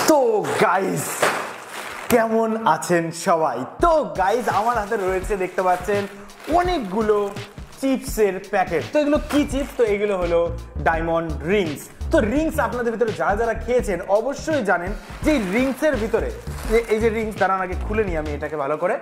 তো গাইস কেমন আছেন সবাই? তো গাইস আমার হাতে রয়েছে দেখতে পাচ্ছেন অনেকগুলো চিপসের প্যাকেট। তো এগুলো কি চিপস? তো এগুলো হলো ডায়মন্ড রিংস। তো রিংস আপনাদের ভিতরে যারা যারা খেয়েছেন অবশ্যই জানেন যে রিংসের ভিতরে এই যে রিংস, দাঁড়ান আগে খুলে নিই আমি এটাকে ভালো করে।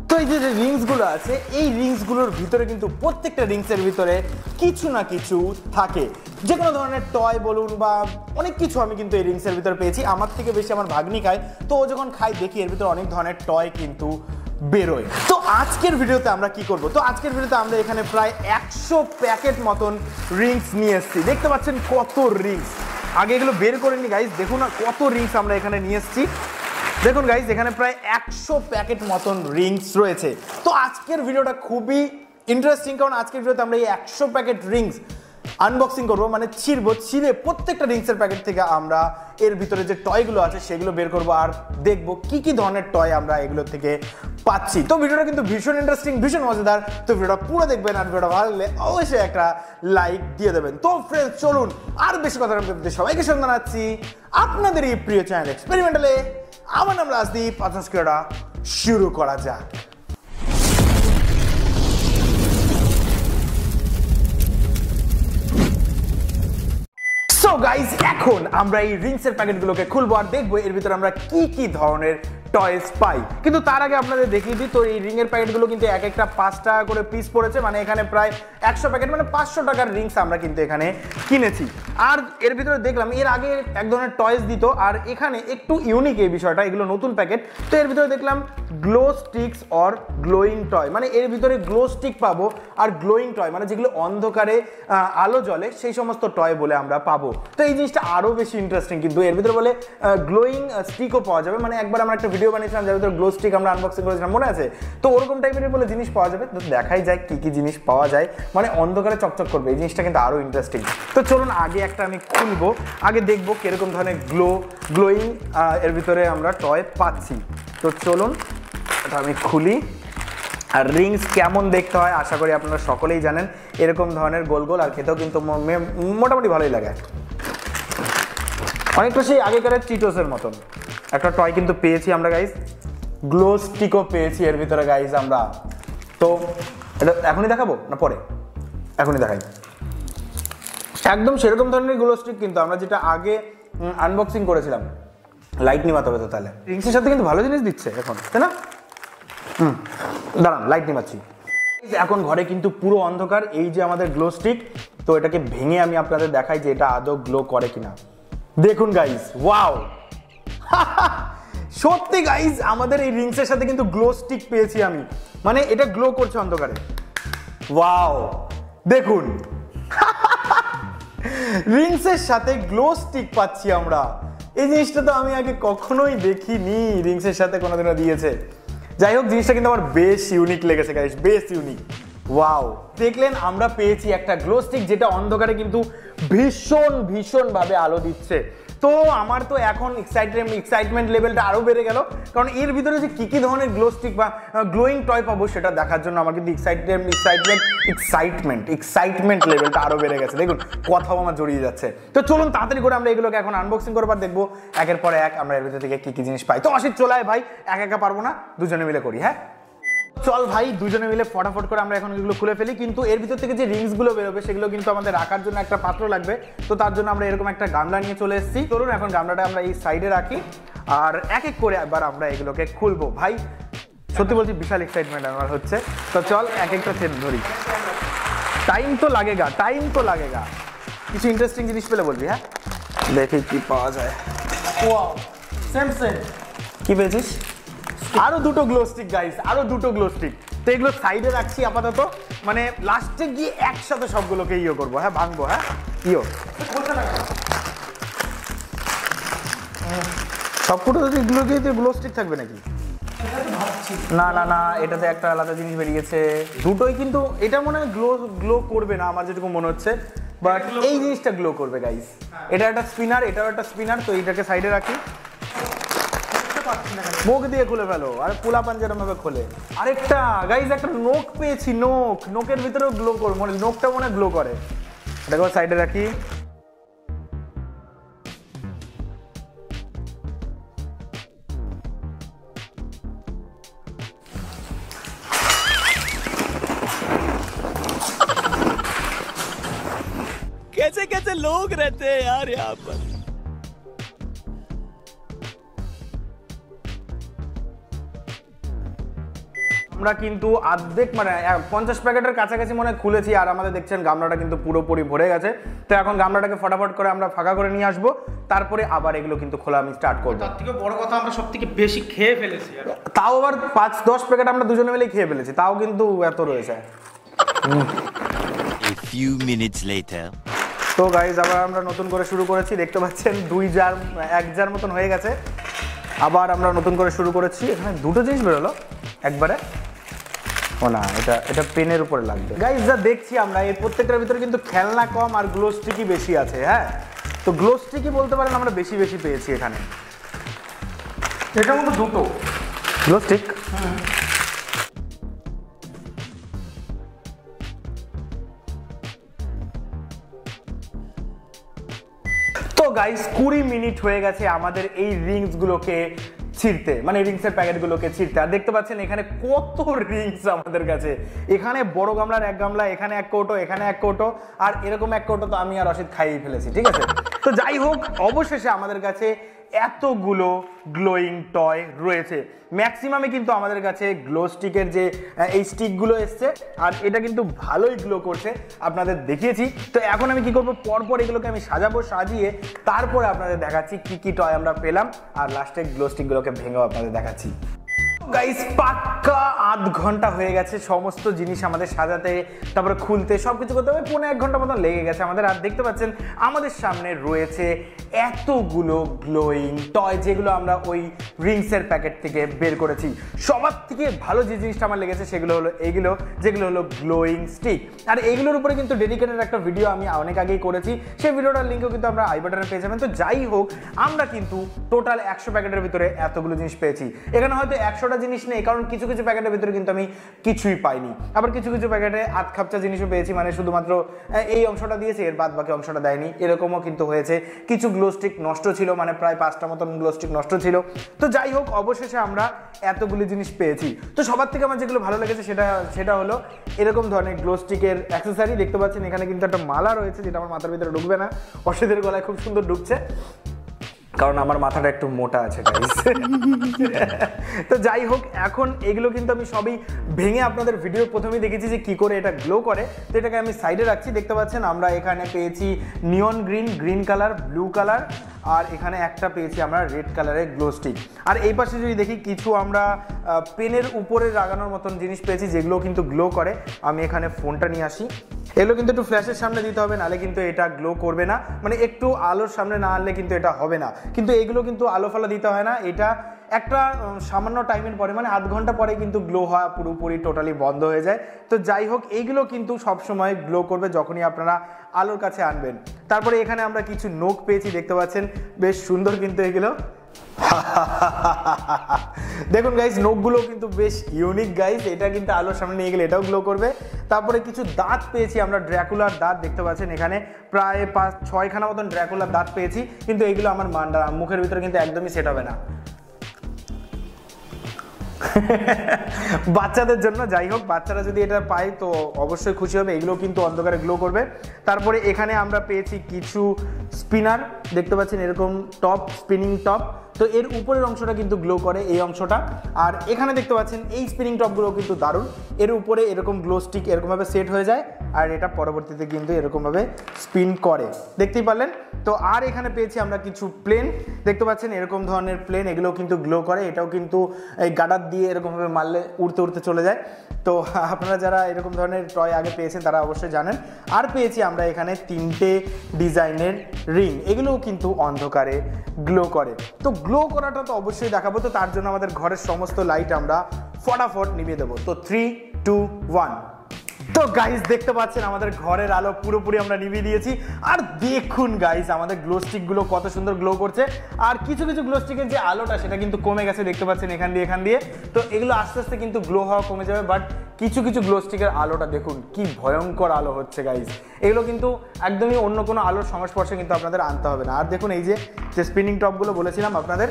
তো এই যে রিংস গুলো আছে, এই রিংস গুলোর ভিতরে কিন্তু প্রত্যেকটা রিংসের ভিতরে কিছু না কিছু থাকে, যে কোনো ধরনের টয় বলুন বা অনেক কিছু। আমি কিন্তু এই রিংসের ভিতরে পেয়েছি, আমার থেকে বেশি আমার ভাগ্নি খায়, তো ও যখন খাই দেখি এর ভিতরে অনেক ধরনের টয় কিন্তু বেরোয়। তো আজকের ভিডিওতে আমরা কি করব? তো আজকের ভিডিওতে আমরা এখানে প্রায় 100 প্যাকেট মতন রিংস নিয়ে এসেছি। দেখতে পাচ্ছেন কত রিংস, আগে এগুলো বের করে নি গাইস, দেখুন না কত রিংস আমরা এখানে নিয়ে এসেছি। দেখুন গাইস এখানে প্রায় 100 প্যাকেট মতন রিংস রয়েছে। তো আজকের ভিডিওটা খুবই ইন্টারেস্টিং, কারণ আজকের ভিডিওতে আমরা এই 100 প্যাকেট রিংস আনবক্সিং করবো, মানে ছিঁড়ে প্রত্যেকটা রিংসের প্যাকেট থেকে আমরা এর ভিতরে যে টয়গুলো আছে সেগুলো বের করবো আর দেখবো কি কি ধরনের টয় আমরা এগুলো থেকে পাচ্ছি। তো ভিডিওটা কিন্তু ভীষণ ইন্টারেস্টিং, ভীষণ মজাদার। তো ভিডিওটা পুরো দেখবেন, আর ভিডিওটা ভালো লাগলে অবশ্যই একটা লাইক দিয়ে দেবেন। তো ফ্রেন্ডস চলুন আর বেশি কথা বলতে সবাইকে সঙ্গে জানাচ্ছি আপনাদের এই প্রিয় চ্যানেল এক্সপেরিমেন্টালে। আমার নাম রাজদীপ, আজকেটা শুরু করা যাক। সো গাইস এখন আমরা এই রিংসের প্যাকেটগুলোকে খুলবো আর দেখবো এর ভিতরে আমরা কি কি ধরনের টয়েস পাই। কিন্তু তার আগে আপনাদের দেখিয়ে দিই, তো এই রিং এর প্যাকেটগুলো কিন্তু এক একটা 5 টাকা করে পিস পড়েছে, মানে এখানে প্রায় 100 প্যাকেট মানে 500 টাকার রিংস আমরা কিন্তু এখানে কিনেছি। আর এর ভিতরে দেখলাম এর আগে এক ধরনের টয়েস দিত, আর এখানে একটু ইউনিক এই বিষয়টা, এগুলো নতুন প্যাকেট। তো এর ভিতরে দেখলাম glow sticks or glowing toy, মানে এর ভিতরে গ্লো স্টিক পাবো আর গ্লোয়িং টয় মানে যেগুলো অন্ধকারে আলো জ্বলে সেই সমস্ত টয় বলে আমরা পাবো। তো এই জিনিসটা আরো বেশি ইন্টারেস্টিং, কিন্তু এর ভিতরে বলে গ্লোয়িং স্টিকও পাওয়া যাবে। মানে একবার আমরা একটা ভিডিও বানিয়েছিলাম যার ভিতরে গ্লো স্টিক আমরা আনবক্সিং করেছিলাম, মনে আছে? তো ওরকম টাইপের বলে জিনিস পাওয়া যাবে। তো দেখাই যায় কি কি জিনিস পাওয়া যায়, মানে অন্ধকারে চকচক করবে, এই জিনিসটা কিন্তু আরো ইন্টারেস্টিং। তো চলুন আগে একটা আমি খুলবো, আগে দেখবো কিরকম ধরনের গ্লোয়িং এর ভিতরে আমরা টয় পাচ্ছি। তো চলুন এটা আমি খুলি। আর রিংস কেমন দেখতে হয় আশা করি আপনারা সকলেই জানেন, এরকম ধরনের গোল গোল, আর খেতেও কিন্তু মোটামুটি ভালোই লাগে। অনেকটা সেই আগেকার চিটোসের মতন একটা টয় কিন্তু পেয়েছি আমরা গাইস, গ্লো স্টিকও পেয়েছি এর ভিতরে গাইস আমরা। তো এটা এখনই দেখাবো না পরে? এখনই দেখাই। একদম সেরকম ধরনের গ্লো স্টিক কিন্তু আমরা যেটা আগে আনবক্সিং করেছিলাম। লাইট নিমাতে হবে তো, তাহলে রিংসের সাথে কিন্তু ভালো জিনিস দিচ্ছে এখন, তাই না? দাঁড়ান লাইট নিমাচ্ছি। এখন ঘরে কিন্তু পুরো অন্ধকার, এই যে আমাদের গ্লো স্টিক, তো এটাকে ভেঙে আমি আপনাদের দেখাই যে এটা আদৌ গ্লো করে কিনা। দেখুন গাইস, ওয়াও সত্যি গাইস আমাদের এই রিংসের সাথে কিন্তু গ্লো স্টিক পেয়েছি আমি, মানে এটা গ্লো করছে অন্ধকারে। ওয়াও দেখুন রিংসের সাথে গ্লো স্টিক পাচ্ছি আমরা, এই জিনিসটা তো আমি আগে কখনোই দেখিনি রিংসের সাথে কোনোদিনও দিয়েছে। যাই হোক জিনিসটা কিন্তু আমার বেশ ইউনিক লেগেছে গাইস, বেশ ইউনিক। ওয়াও দেখলেন আমরা পেয়েছি একটা গ্লো স্টিক যেটা অন্ধকারে কিন্তু ভীষণ ভাবে আলো দিচ্ছে। তো আমার তো এখন এক্সাইটমেন্ট লেভেলটা আরো বেড়ে গেল, কারণ এর ভিতরে যে কি কি ধরনের গ্লো স্টিক বা গ্লোয়িং টয় পাবো সেটা দেখার জন্য আমার কিন্তু এক্সাইটমেন্ট লেভেলটা আরো বেড়ে গেছে। দেখুন কথাও আমার জড়িয়ে যাচ্ছে। তো চলুন তাড়াতাড়ি করে আমরা এগুলোকে এখন আনবক্সিং করবো আর দেখবো একের পর এক আমরা এর ভিতর থেকে কি কি জিনিস পাই। তো অসিত চলে আয় ভাই, একা পারবো না, দুজনে মিলে করি। হ্যাঁ চল ভাই, দুজনে মিলে ফটাফট করে আমরা এখন এগুলো খুলে ফেলি। কিন্তু এর ভিতর থেকে যে রিংস গুলো বেরোবে সেগুলো কিন্তু আমাদের রাখার জন্য একটা পাত্র লাগবে, তো তার জন্য আমরা এরকম একটা গামলা নিয়ে চলে এসেছি। চলুন এখন গামলাটা আমরা এই সাইডে রাখি আর এক এক করে একবার আমরা এগুলোকে খুলবো। ভাই সত্যি বলছি বিশাল এক্সাইটমেন্ট আমার হচ্ছে। তো চল এক একটা চেন ধরি, টাইম তো লাগেগা। কিছু ইন্টারেস্টিং জিনিস পেলে বলবি। হ্যাঁ দেখি কি পাওয়া যায়। ওয়াও সেম কি পেয়েছিস? আরো দুটো গ্লো স্টিক গাইস, আরো দুটো গ্লো স্টিক। তো এগুলো সাইডে রাখছি আপাতত, মানে লাস্টে গিয়ে একসাথে সবগুলোকে ইয়ে করবো। হ্যাঁ ভাঙবো। হ্যাঁ সবকটা যদি গ্লো স্টিক থাকবে নাকি? না এটাতে একটা আলাদা জিনিস বেরিয়েছে, দুটোই কিন্তু এটা মনে হয় গ্লো করবে না আমার যেটুকু মনে হচ্ছে, বাট এই জিনিসটা গ্লো করবে গাইস। এটা একটা স্পিনার, এটাও একটা স্পিনার। তো এইটাকে সাইডে রাখি। মুখ দিয়ে খুলে ফেলো, আরে পোলা পাঞ্জারাম ভাবে খোলে। আরেকটা গাইজ একটা নোক পেয়েছি, নোকের ভিতরেও গ্লো করে, মানে নোকটা মনে গ্লো করে। দেখো সাইডে রাখি। कैसे कैसे लोग रहते हैं यार यहाँ पर। আমরা কিন্তু অর্ধেক মানে 50 প্যাকেটের কাছাকাছি মনে খুলেছি, আর আমাদের দেখছেন গামলাটা কিন্তু পুরোপুরি ভরে গেছে। তো এখন গামলাটাকে ফটাফট করে আমরা ফাঁকা করে নিয়ে আসবো, তারপরে আবার এগুলো কিন্তু খোলা আমি স্টার্ট করবো। তার থেকে বড় কথা আমরা সবথেকে বেশি খেয়ে ফেলেছি, তাও আবার 5-10 প্যাকেট আমরা দুজনে মিলে খেয়ে ফেলেছি, তাও কিন্তু এত রয়েছে। A few minutes later. তো গাইজ আবার আমরা নতুন করে শুরু করেছি, দেখতে পাচ্ছেন 1 জার মতন হয়ে গেছে। আবার আমরা নতুন করে শুরু করেছি। এখানে দুটো জিনিস বেরোলো একবারে। ও না, এটা পেনের উপরে লাগবে। গাইজ যা দেখছি আমরা এর প্রত্যেকটার ভিতরে কিন্তু খেলনা কম আর গ্লো স্টিকই বেশি আছে। হ্যাঁ, তো গ্লো স্টিকই বলতে পারেন আমরা বেশি পেয়েছি এখানে। এটার মধ্যে দুটো গ্লো স্টিক। তো গাইস 20 মিনিট হয়ে গেছে আমাদের এই রিংসগুলোকে ছিঁড়তে, মানে রিংসের প্যাকেটগুলোকে ছিঁড়তে। আর দেখতে পাচ্ছেন এখানে কত রিংস আমাদের কাছে। এখানে বড় গামলার 1 গামলা, এখানে 1 কৌটো, এখানে 1 কৌটো, আর এরকম 1 কৌটো তো আমি আর রশিদ খাইয়ে ফেলেছি, ঠিক আছে। তো যাই হোক, অবশেষে আমাদের কাছে এতগুলো গ্লোয়িং টয় রয়েছে। ম্যাক্সিমামে কিন্তু আমাদের কাছে গ্লো স্টিকের যে এই স্টিকগুলো এসছে, আর এটা কিন্তু ভালোই গ্লো করছে, আপনাদের দেখিয়েছি। তো এখন আমি কি করব, পরপর এগুলোকে আমি সাজাবো, সাজিয়ে তারপরে আপনাদের দেখাচ্ছি কি কি টয় আমরা পেলাম, আর লাস্টে গ্লো স্টিকগুলোকে ভেঙেও আপনাদের দেখাচ্ছি। গাইস পাক্কা আধ ঘন্টা হয়ে গেছে সমস্ত জিনিস আমাদের সাজাতে, তারপরে খুলতে, সবকিছু করতে হবে 1.5 ঘন্টা মতো লেগে গেছে আমাদের। আর দেখতে পাচ্ছেন আমাদের সামনে রয়েছে এতগুলো গ্লোয়িং টয়, যেগুলো আমরা ওই রিংসের প্যাকেট থেকে বের করেছি। সবার থেকে ভালো যে জিনিসটা আমার লেগেছে সেগুলো হলো এইগুলো, যেগুলো হলো গ্লোয়িং স্টিক। আর এইগুলোর উপরে কিন্তু ডেডিকেটেড একটা ভিডিও আমি অনেক আগেই করেছি, সেই ভিডিওটার লিঙ্কও কিন্তু আমরা আই বাটনে পেয়ে যাবেন। তো যাই হোক, আমরা কিন্তু টোটাল 100 প্যাকেটের ভিতরে এতগুলো জিনিস পেয়েছি। এখানে হয়তো 100টা জিনিস নেই, কারণ কিছু কিছু প্যাকেটের ভিতরে কিন্তু আমি কিছুই পাইনি। আবার কিছু কিছু প্যাকেটে আধ খাপচা জিনিসও পেয়েছি, মানে শুধুমাত্র এই অংশটা দিয়েছে, এর বাদ বাকি অংশটা দেয়নি, এরকমও কিন্তু হয়েছে। কিছু গ্লো স্টিক নষ্ট ছিল, মানে প্রায় 5টা মতন গ্লো স্টিক নষ্ট ছিল। তো যাই হোক, অবশেষে আমরা এতগুলি জিনিস পেয়েছি। তো সবার থেকে আমার যেগুলো ভালো লেগেছে সেটা হলো এরকম ধরনের গ্লো স্টিকের অ্যাক্সেসরি। দেখতে পাচ্ছেন এখানে কিন্তু একটা মালা রয়েছে, যেটা আমার মাথার ভিতরে ঢুকবে না, অর্ষিদের গলায় খুব সুন্দর ঢুকছে, কারণ আমার মাথাটা একটু মোটা আছে গাইস। তো যাই হোক, এখন এগুলো কিন্তু আমি সবই ভেঙে আপনাদের ভিডিও প্রথমেই দেখেছি যে কি করে এটা গ্লো করে। তো এটাকে আমি সাইডে রাখছি। দেখতে পাচ্ছেন আমরা এখানে পেয়েছি neon green colour, blue colour, আর এখানে একটা পেয়েছি আমরা রেড কালারের গ্লো স্টিক। আর এই পাশে যদি দেখি, কিছু আমরা পেনের উপরে লাগানোর মতন জিনিস পেয়েছি, যেগুলো কিন্তু গ্লো করে। আমি এখানে ফোনটা নিয়ে আসি। এগুলো কিন্তু একটু ফ্ল্যাশের সামনে দিতে হবে, নাহলে কিন্তু এটা গ্লো করবে না, মানে একটু আলোর সামনে না আনলে কিন্তু এটা হবে না। কিন্তু এগুলো কিন্তু আলো ফালো দিতে হয় না, এটা একটা সামান্য টাইমের পরে, মানে আধ ঘন্টা পরে কিন্তু গ্লো হওয়া পুরোপুরি টোটালি বন্ধ হয়ে যায়। তো যাই হোক, এইগুলো কিন্তু সবসময় গ্লো করবে যখনই আপনারা আলোর কাছে আনবেন। তারপরে এখানে আমরা কিছু নোক পেয়েছি, দেখতে পাচ্ছেন বেশ সুন্দর কিন্তু এগুলো। দেখুন গাইস, নোকগুলো কিন্তু বেশ ইউনিক গাইস, এটা কিন্তু আলোর সামনে নিয়ে গেলে এটাও গ্লো করবে। তারপরে কিছু দাঁত পেয়েছি আমরা, ড্র্যাকুলার দাঁত, দেখতে পাচ্ছেন এখানে প্রায় 5-6খানা মতন ড্র্যাকুলার দাঁত পেয়েছি। কিন্তু এইগুলো আমার মুখের ভিতরে কিন্তু একদমই সেট হবে না, বাচ্চাদের জন্য। যাই হোক, বাচ্চারা যদি এটা পায় তো অবশ্যই খুশি হবে, এগুলো কিন্তু অন্ধকারে গ্লো করবে। তারপরে এখানে আমরা পেয়েছি কিছু স্পিনার, দেখতে পাচ্ছেন এরকম টপ, স্পিনিং টপ। তো এর উপরের অংশটা কিন্তু গ্লো করে, এই অংশটা। আর এখানে দেখতে পাচ্ছেন এই স্পিনিং টপগুলো কিন্তু দারুণ, এর উপরে এরকম গ্লো স্টিক এরকমভাবে সেট হয়ে যায়, আর এটা পরবর্তীতে কিন্তু এরকমভাবে স্পিন করে, দেখতেই পারলেন। তো আর এখানে পেয়েছি আমরা কিছু প্লেন, দেখতে পাচ্ছেন এরকম ধরনের প্লেন, এগুলো কিন্তু গ্লো করে। এটাও কিন্তু এই গার্ডার দিয়ে এরকমভাবে মারলে উড়তে উড়তে চলে যায়। তো আপনারা যারা এরকম ধরনের টয় আগে পেয়েছেন তারা অবশ্যই জানেন। আর পেয়েছি আমরা এখানে 3টে ডিজাইনের রিং, এগুলোও কিন্তু অন্ধকারে গ্লো করে। তো গ্লো করাটা তো অবশ্যই দেখাবো, তো তার জন্য আমাদের ঘরের সমস্ত লাইট আমরা ফটাফট নিভিয়ে দেবো। তো 3, 2, 1। তো গাইস দেখতে পাচ্ছেন আমাদের ঘরের আলো পুরোপুরি আমরা নিভিয়ে দিয়েছি। আর দেখুন গাইস আমাদের গ্লো স্টিক গুলো কত সুন্দর গ্লো করছে। আর কিছু কিছু গ্লো স্টিকের যে আলোটা সেটা কিন্তু কমে গেছে, দেখতে পাচ্ছেন এখান দিয়ে। তো এগুলো আস্তে আস্তে কিন্তু গ্লো হওয়া কমে যাবে, বাট কিছু কিছু গ্লো স্টিকের আলোটা দেখুন কি ভয়ঙ্কর আলো হচ্ছে গাইস। এগুলো কিন্তু একদমই অন্য কোনো আলোর সংস্পর্শে কিন্তু আপনাদের আনতে হবে না। আর দেখুন এই যে স্পিনিং টপগুলো বলেছিলাম আপনাদের,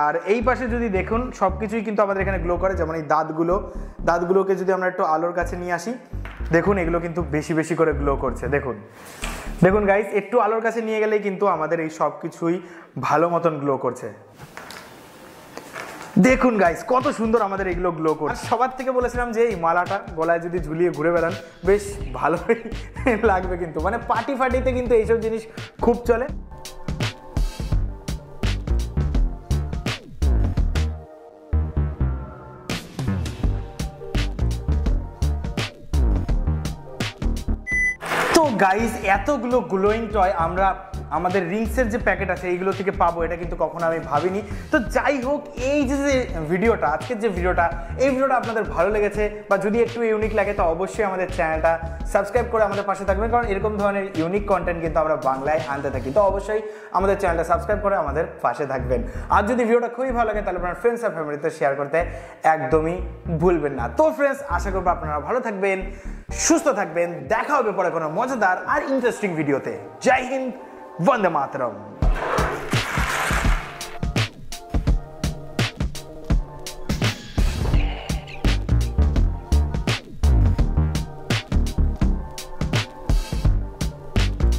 আর এই পাশে যদি দেখুন সব কিছুই কিন্তু আমাদের এখানে গ্লো করে। যেমন এই দাঁতগুলোকে যদি আমরা একটু আলোর কাছে নিয়ে আসি, দেখুন এগুলো কিন্তু বেশি বেশি করে গ্লো করছে। দেখুন গাইস, একটু আলোর কাছে নিয়ে গেলেই কিন্তু আমাদের এই সব কিছুই ভালো মতন গ্লো করছে। দেখুন গাইস কত সুন্দর আমাদের এগুলো গ্লো করছে। সবার থেকে বলেছিলাম যে এই মালাটা গলায় যদি ঝুলিয়ে ঘুরে বেড়ান বেশ ভালোই লাগবে, কিন্তু মানে পার্টিতে কিন্তু এইসব জিনিস খুব চলে। তো গাইস এতগুলো গ্লোয়িং টয় আমরা আমাদের রিংসের যে প্যাকেট আছে এইগুলো থেকে পাবো, এটা কিন্তু কখনো আমি ভাবিনি। তো যাই হোক, এই যে ভিডিওটা, আজকের যে ভিডিওটা, এই ভিডিওটা আপনাদের ভালো লেগেছে বা যদি একটু ইউনিক লাগে তো অবশ্যই আমাদের চ্যানেলটা সাবস্ক্রাইব করে আমাদের পাশে থাকবেন, কারণ এরকম ধরনের ইউনিক কন্টেন্ট কিন্তু আমরা বাংলায় আনতে থাকি। তো অবশ্যই আমাদের চ্যানেলটা সাবস্ক্রাইব করে আমাদের পাশে থাকবেন। আর যদি ভিডিওটা খুবই ভালো লাগে তাহলে আপনার ফ্রেন্ডস আর ফ্যামিলিতে শেয়ার করতে একদমই ভুলবেন না। তো ফ্রেন্ডস, আশা করবো আপনারা ভালো থাকবেন, সুস্থ থাকবেন। দেখা হবে পরে কোনো মজাদার আর ইন্টারেস্টিং ভিডিওতে। জয় হিন্দ, वंदे मातरम।